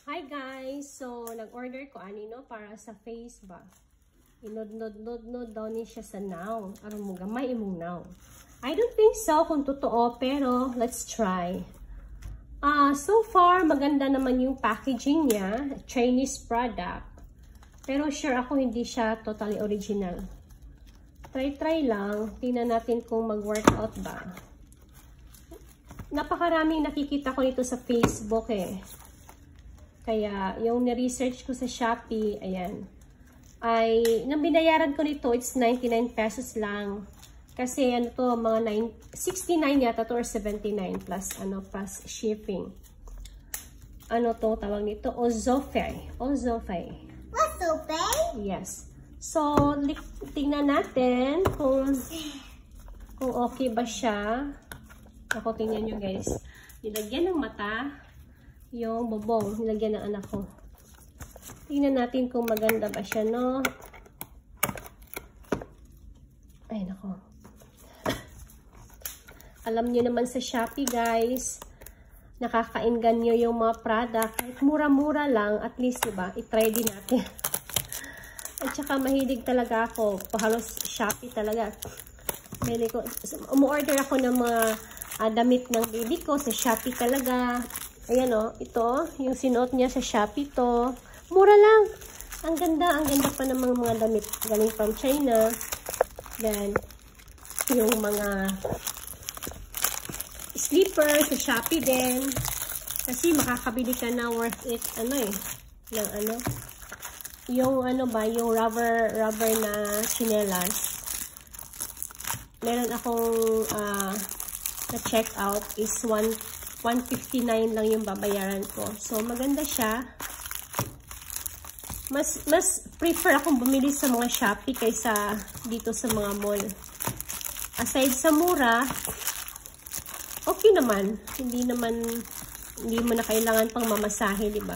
Hi guys! So, nag-order ko anino para sa face ba. Inod-nod-nod daw ni siya sa now. Aron mo gamay imong now. I don't think so kung totoo, pero let's try. So far, maganda naman yung packaging niya. Chinese product. Pero sure ako hindi siya totally original. Try lang. Tingnan natin kung mag-workout ba. Napakaraming nakikita ko nito sa Facebook eh. Kaya, yung ni-research ko sa Shopee, ayan, ay, nang binayaran ko nito, it's 99 pesos lang. Kasi, ano to, mga 69 yata to or 79 plus, plus shipping. Ano to, tawag nito? Ozofei. Ozofei. Ozofei? Yes. So, tingnan natin kung okay ba siya. Ako, tingnan nyo guys. Nilagyan ng mata. Yung bobong, nilagyan ng anak ko. Tingnan natin kung maganda ba siya, no? Ay, nako. Alam niyo naman sa Shopee, guys, nakakainganyo yung mga product. Kahit mura-mura lang, at least, diba, itry din natin. At saka, mahilig talaga ako. Halos Shopee talaga. Umu-order ako ng mga damit ng baby ko sa Shopee talaga. Ayan o, ito, yung sinuot niya sa Shopee to. Mura lang. Ang ganda pa ng mga damit galing from China. Then, yung mga slippers sa Shopee din. Kasi makakabili ka na worth it, yung yung rubber na chinelas. Meron akong na-check out is 159 lang yung babayaran ko. So, maganda siya. Mas prefer akong bumili sa mga Shopee kaysa dito sa mga mall. Aside sa mura, okay naman. Hindi mo na kailangan pang mamasahe, di ba?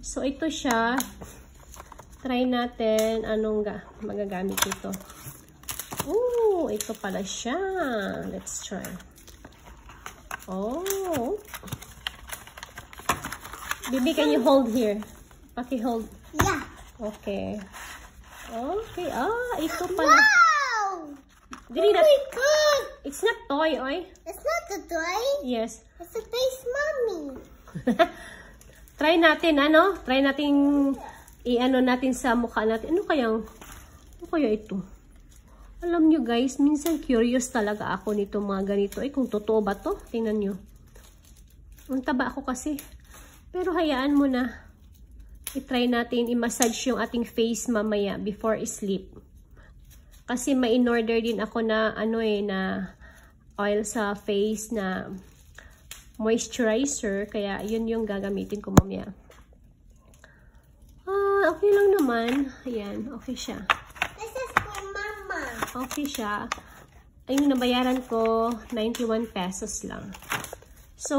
So, ito siya. Try natin anong magagamit ito. Oh, ito pala siya. Let's try. Oh. Baby, can you hold here? Paki-hold. Yeah. Okay. Okay. Ito pala. Wow! Dili Oh my God! It's not toy, oy. It's not a toy. Yes. It's a face mommy. Try natin, Try natin natin sa mukha natin. Ano kaya ito? Alam nyo guys, minsan curious talaga ako nito mga ganito. Kung totoo ba to? Tingnan nyo. Ang taba ako kasi. Pero hayaan mo na. I-try natin i-massage yung ating face mamaya before sleep. Kasi may in-order din ako na na oil sa face na moisturizer. Kaya yun yung gagamitin ko mamaya. Okay lang naman. Ayan, okay siya. Okay siya. Ayun, nabayaran ko 91 pesos lang. So,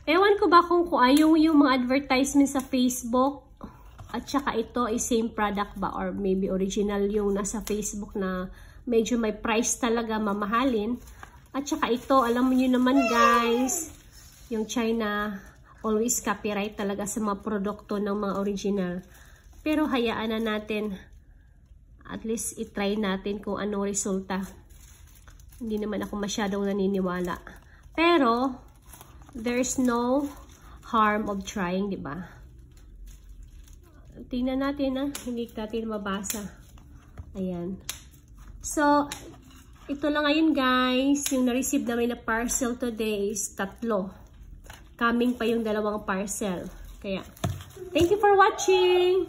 ewan ko ba kung ayaw yung mga advertisement sa Facebook at saka ito ay same product ba or maybe original yung nasa Facebook na medyo may price talaga mamahalin. At saka ito, alam niyo naman guys, yung China always copyright talaga sa mga produkto ng mga original. Pero hayaan na natin. At least, itry natin kung anong resulta. Hindi naman ako masyadong naniniwala. Pero, there's no harm of trying, di ba? Tingnan natin, Hindi natin mabasa. Ayan. So, ito lang ngayon, guys. Yung na-receive namin na parcel today is 3. Coming pa yung 2 parcel. Kaya, thank you for watching!